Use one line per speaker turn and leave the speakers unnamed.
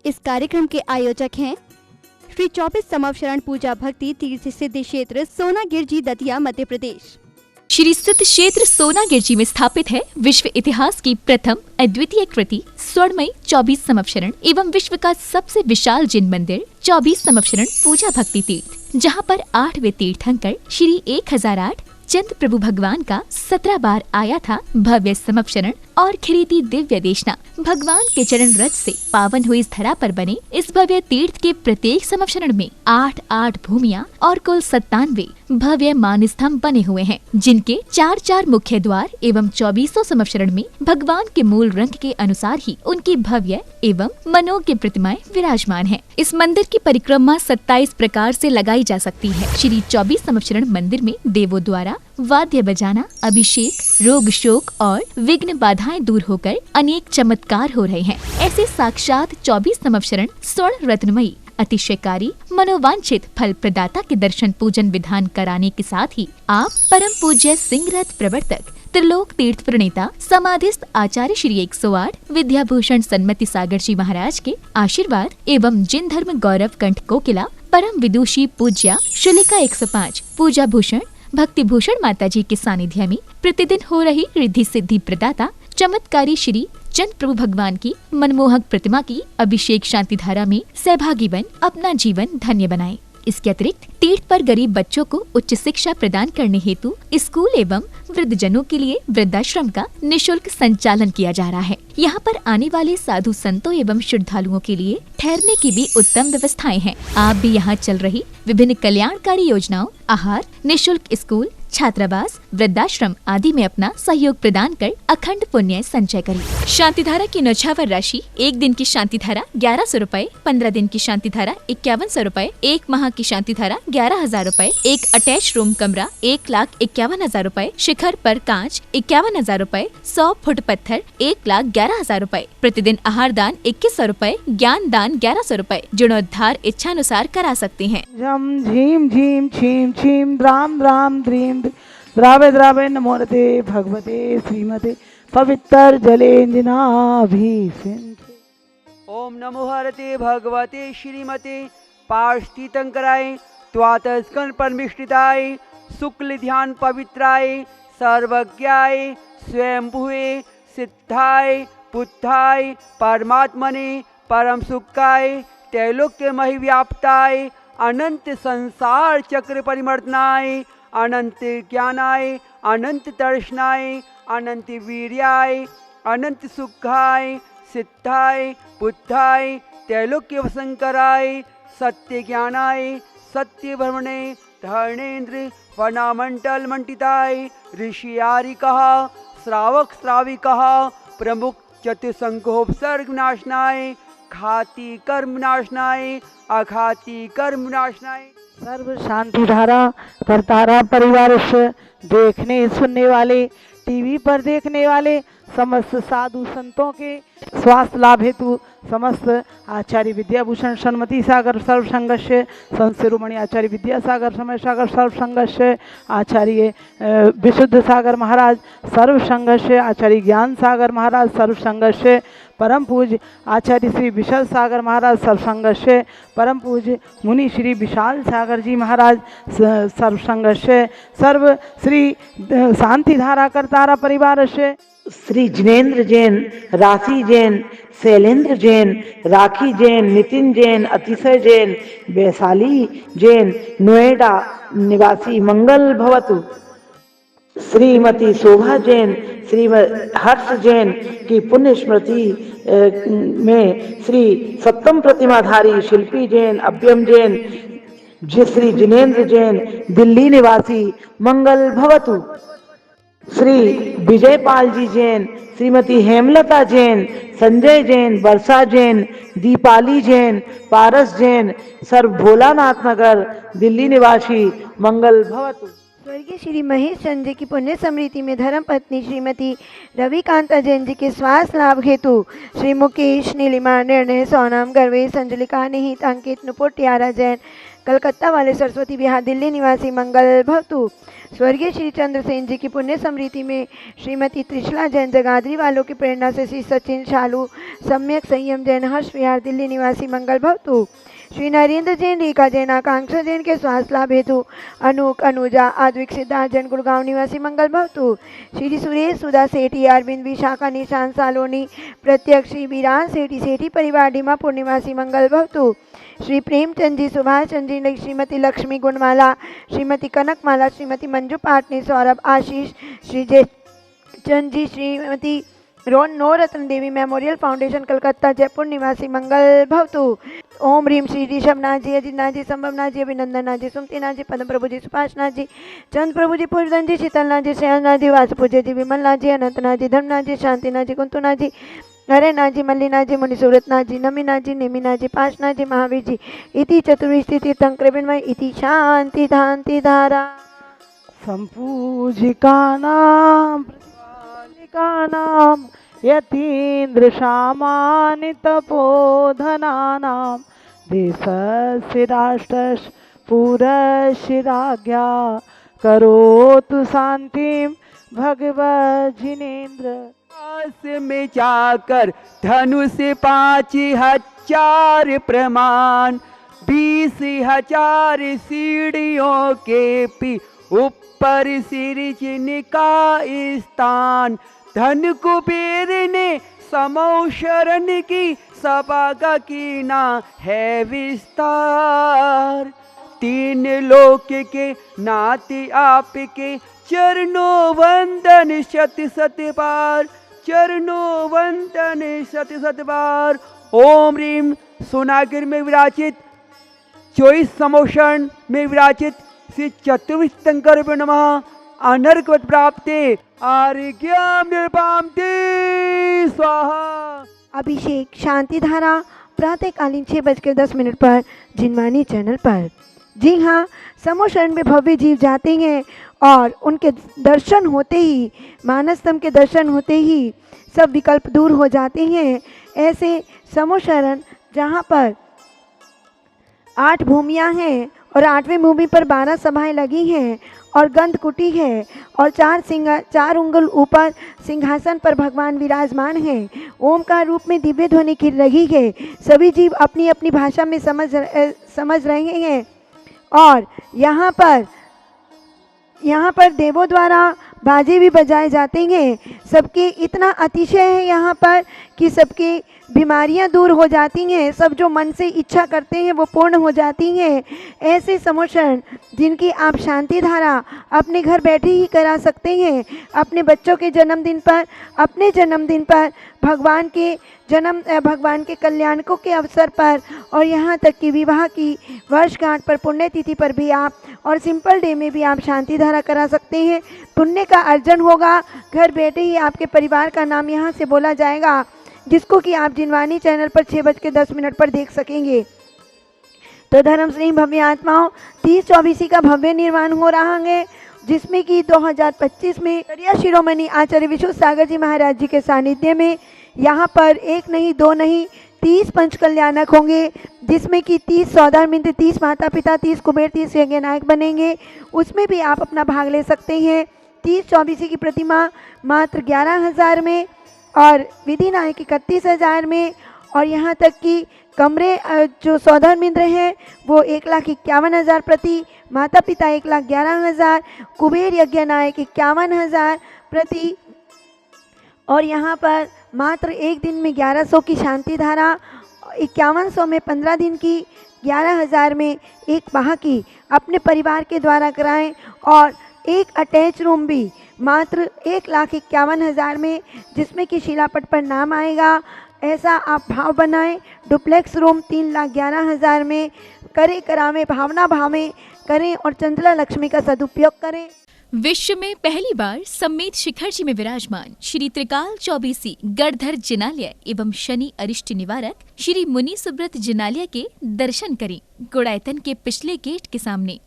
इस कार्यक्रम के आयोजक हैं श्री 24 समवशरण पूजा भक्ति तीर्थ सिद्धि क्षेत्र सोनागिर जी दतिया मध्य प्रदेश।
श्री सिद्ध क्षेत्र सोनागिर जी में स्थापित है विश्व इतिहास की प्रथम अद्वितीय कृति स्वर्णमयी 24 समवशरण एवं विश्व का सबसे विशाल जिन मंदिर 24 समवशरण पूजा भक्ति तीर्थ, जहां पर 8वें तीर्थंकर श्री 1008 चंद प्रभु भगवान का 17 बार आया था भव्य समवशरण और खरीदी दिव्य देशना। भगवान के चरण रज से पावन हुई इस धरा पर बने इस भव्य तीर्थ के प्रत्येक समवशरण में 8 भूमियां और कुल 97 भव्य मान स्तंभ बने हुए हैं, जिनके 4 मुख्य द्वार एवं 24 समवशरण में भगवान के मूल रंग के अनुसार ही उनकी भव्य एवं मनोज्ञ प्रतिमाएं विराजमान हैं। इस मंदिर की परिक्रमा 27 प्रकार से लगाई जा सकती है। श्री 24 समवशरण मंदिर में देवों द्वारा वाद्य बजाना, अभिषेक, रोग शोक और विघ्न बाधाएं दूर होकर अनेक चमत्कार हो रहे हैं। ऐसे साक्षात 24 समवशरण स्वर्ण रत्नमयी अतिशयकारी मनोवांछित फल प्रदाता के दर्शन पूजन विधान कराने के साथ ही आप परम पूज्य सिंह रथ प्रवर्तक त्रिलोक तीर्थ प्रणेता समाधिस्थ आचार्य श्री 108 विद्याभूषण सन्मति सागर जी महाराज के आशीर्वाद एवं जिन धर्म गौरव कंठ कोकिला परम विदुषी पूज्या शुलिका 105 पूजा भूषण भक्ति भूषण माता जी के सानिध्य में प्रतिदिन हो रही रिद्धि सिद्धि प्रदाता चमत्कारी श्री चंद प्रभु भगवान की मनमोहक प्रतिमा की अभिषेक शांति धारा में सहभागी बन अपना जीवन धन्य बनाएं। इसके अतिरिक्त तीर्थ पर गरीब बच्चों को उच्च शिक्षा प्रदान करने हेतु स्कूल एवं वृद्धजनों के लिए वृद्धाश्रम का निशुल्क संचालन किया जा रहा है। यहाँ पर आने वाले साधु संतों एवं श्रद्धालुओं के लिए ठहरने की भी उत्तम व्यवस्थाएं हैं। आप भी यहाँ चल रही विभिन्न कल्याणकारी योजनाओं, आहार, निशुल्क स्कूल, छात्रावास, वृद्धाश्रम आदि में अपना सहयोग प्रदान कर अखंड पुण्य संचय करें। शांति धारा की न्यौछावर राशि 1 दिन की शांति धारा 1100 रूपए, 15 दिन की शांति धारा 5100 रूपए, 1 माह की शांति धारा 11,000 रूपए, एक अटैच रूम कमरा 1,51,000 रूपए, शिखर पर कांच 51,000 रूपए, 100 फुट पत्थर 1,11,000 रूपए, प्रतिदिन आहार दान 2100 रूपए, ज्ञान दान 1100 रूपए, जीर्णोद्धार इच्छानुसार करा सकते हैं।
झम झीम झीम छीम छीम द्राम द्राम द्रीम द्रावे द्रावे नमोरते भगवते श्रीमते पवित्र जलेन्द्रनाभिषेक।
ओम नमो हरते भगवते श्रीमते पार्श्वतीतंकराय त्वातस्कन परमिष्टिताय शुक्ल ध्यान पवित्राय सर्वज्ञाय स्वयंभुवे सिद्धाय बुद्धाय परमात्मने परम सुखाय त्रैलोक्य महिव्याप्ताय अनंत संसार चक्र परिमर्दनाय अनंत ज्ञानाय अनंत दर्शनाय अनंत वीर्याय अनंत सुखाय सिद्धाय बुद्धाय त्रैलोक्य वसंकराय सत्य ज्ञानाय सत्य भ्रमणे धर्णेन्द्र वर्णामंडल मंडिताय ऋषियारिकः श्रावक श्राविकः प्रमुख चतुसंघोपसर्ग नाशनाय घाती कर्म नाशनाय अघाती कर्म नाशनाय।
सर्व शांति धारा करतारा परिवार से देखने सुनने वाले, टीवी पर देखने वाले समस्त साधु संतों के स्वास्थ्य लाभ हेतु समस्त आचार्य विद्याभूषण सन्मति सागर सर्व संघर्ष संत शिरोमणि आचार्य विद्यासागर समय सागर सर्व संघर्ष आचार्य विशुद्ध सागर महाराज सर्व संघर्ष आचार्य ज्ञान सागर महाराज सर्व संघर्ष परम पूज्य आचार्य श्री विशाल सागर महाराज सर्व संघर्ष परम पूज्य मुनि श्री विशाल सागर जी महाराज सर्व संघर्ष सर्व श्री शांति धारा करतारा परिवार से श्री जिनेन्द्र जैन, राशि जैन, शैलेंद्र जैन, राखी जैन, नितिन जैन, अतिशय जैन, वैशाली जैन, नोएडा निवासी मंगल भवतु। श्रीमती शोभा जैन, श्रीमती हर्ष जैन की पुण्य स्मृति में श्री सप्तम प्रतिमाधारी शिल्पी जैन, अभ्यम जैन, श्री जिनेन्द्र जैन दिल्ली निवासी मंगल भवतु। श्री विजयपाल जी जैन, श्रीमती हेमलता जैन, संजय जैन, वर्षा जैन, दीपाली जैन, पारस जैन सर्व भोलानाथ नगर दिल्ली निवासी मंगल भवतु।
स्वर्गीय श्री महेश चंद्र जी की पुण्य स्मृति में धर्म पत्नी श्रीमती रविकांता जैन जी के स्वास्थ्य लाभ हेतु श्री मुकेश नीलिमा निर्णय सोनाम गर्वे संजलिका निहित अंकित नुपुर टियारा जैन कलकत्ता वाले सरस्वती विहार दिल्ली निवासी मंगल भवतु। स्वर्गीय श्री चंद्रसेन जी की पुण्य स्मृति में श्रीमती त्रिशला जैन जगाधरी वालों की प्रेरणा से श्री सचिन शालू सम्यक संयम जैन हर्ष विहार दिल्ली निवासी मंगल भवतु। श्री नरेंद्र जैन, रेखा जैन, आकांक्षा जैन के स्वास्थ्य लाभ हेतु अनूक, अनुजा, आद्विक, सिद्धार्थ जैन गुड़गांव निवासी मंगल भवतु। श्री सुरेश, सुधा सेठी, अरविंद, विशाखा, निशांत सालोनी, प्रत्यक्ष, श्री वीरान सेठी, सेठी परिवार डीमापुर निवासी मंगल भवतु। श्री प्रेमचंद जी, सुभाष चंद जी, श्रीमती लक्ष्मी गुणमाला, श्रीमती कनकमाला, श्रीमती मंजू पाटनी, सौरभ, आशीष, श्री जय चंद जी, श्रीमती नवरत्न देवी मेमोरियल फाउंडेशन कलकत्ता जयपुर निवासी मंगल भवतु। ओम ह्रीम श्री ऋषभ नाथ जी, अजित नाथ जी, संभव नाथ जी, अभिनंदन नाथ जी, सुमति नाथ जी, पद्म प्रभु जी, सुभाष नाथ जी, चंद प्रभु जी, पूर्वधन जी, शीतल नाथ जी, श्रेयस नाथ जी, वासुपूज्य जी, विमल नाथ जी, अनंत नाथ जी, धर्मनाथ जी, शांति नाथ जी, कुंतु नाथ जी, हरे नाथ जी, मल्ली नाथ जी, मुनि सूरत नाथ जी, नमी नाथ जी, नेमी नाथ जी, पाश नाथ जी, महावीर जी, इति चतुर्विंशति तीर्थंकर विन्मय इति शांति धांति धारा।
संपूजिकानां प्रतिपालिकानां यतीन्द्र सामानितपोधनानां देशस्य राष्ट्रस्य पुरस्य राज्ञा करोतु शांतिं भगवत् जिनेन्द्र।
पास में जाकर धनुष 5,000 प्रमाण, 20,000 सीढ़ियों के भी ऊपर सिरजन का स्थान। धन कुबेर ने समौ शरण की, सभा का कीना है विस्तार। 3 लोक के नाते आपके चरणों वंदन शत शत बार, चरणों वंदन शत शत बार। ओम ह्रीम सोनागिर में विराजित 24 समोषण में विराजित श्री चतुर्विंश तीर्थंकर नमः। अनर्गवत प्राप्ते आर्घ्यम निर्पामते स्वाहा।
अभिषेक शांति धारा प्रातःकालीन 6:10 पर जिनवानी चैनल पर। जी हाँ, समोशरण में भव्य जीव जाते हैं और उनके दर्शन होते ही, मानसतम के दर्शन होते ही सब विकल्प दूर हो जाते हैं। ऐसे समोशरण जहाँ पर 8 भूमियाँ हैं और 8वीं भूमि पर 12 सभाएं लगी हैं और गंध कुटी है और 4 उंगल ऊपर सिंहासन पर भगवान विराजमान हैं। ओमकार रूप में दिव्य ध्वनि खिल रही है। सभी जीव अपनी अपनी भाषा में समझ रहे हैं और यहाँ पर देवों द्वारा बाजे भी बजाए जाते हैं। सबके इतना अतिशय है यहाँ पर कि सबकी बीमारियाँ दूर हो जाती हैं। सब जो मन से इच्छा करते हैं वो पूर्ण हो जाती हैं। ऐसे समोशरण जिनकी आप शांति धारा अपने घर बैठे ही करा सकते हैं। अपने बच्चों के जन्मदिन पर, अपने जन्मदिन पर, भगवान के कल्याणकों के अवसर पर और यहाँ तक कि विवाह की वर्षगांठ पर, पुण्यतिथि पर भी आप और सिंपल डे में भी आप शांति धारा करा सकते हैं। पुण्य का अर्जन होगा। घर बैठे ही आपके परिवार का नाम यहाँ से बोला जाएगा, जिसको कि आप जिनवानी चैनल पर 6:10 पर देख सकेंगे। तो धर्म स्नेही भव्य आत्माओं 30-24 का भव्य निर्माण हो रहा है, जिसमें कि 2025 में करिया शिरोमणि आचार्य विश्व सागर जी महाराज जी के सानिध्य में यहाँ पर 1 नहीं 2 नहीं 30 पंच कल्याणक होंगे, जिसमें कि 30 सौदार मित्र, 30 माता पिता, 30 कुबेर, 30 यज्ञ नायक बनेंगे। उसमें भी आप अपना भाग ले सकते हैं। 30-24 की प्रतिमा मात्र 11,000 में और विधि नायक 31,000 में और यहाँ तक कि कमरे जो सौदार मित्र हैं वो 1,51,000 प्रति, माता पिता 1,11,000, कुबेर यज्ञ नायक 51,000 प्रति और यहाँ पर मात्र एक दिन में 1100 की शांति धारा, 5100 में 15 दिन की, 11,000 में एक माह की अपने परिवार के द्वारा कराएं और एक अटैच रूम भी मात्र 1,51,000 में, जिसमें कि शिलापट पर नाम आएगा। ऐसा आप भाव बनाएं। डुप्लेक्स रूम 3,11,000 में करें, करावें, भावना भावें करें और चंद्रा लक्ष्मी का सदुपयोग करें।
विश्व में पहली बार सम्मेत शिखर जी में विराजमान श्री त्रिकाल चौबीसी गढ़धर जिनालय एवं शनि अरिष्ट निवारक श्री मुनि सुब्रत जिनालय के दर्शन करें। गुड़ायतन के पिछले गेट के सामने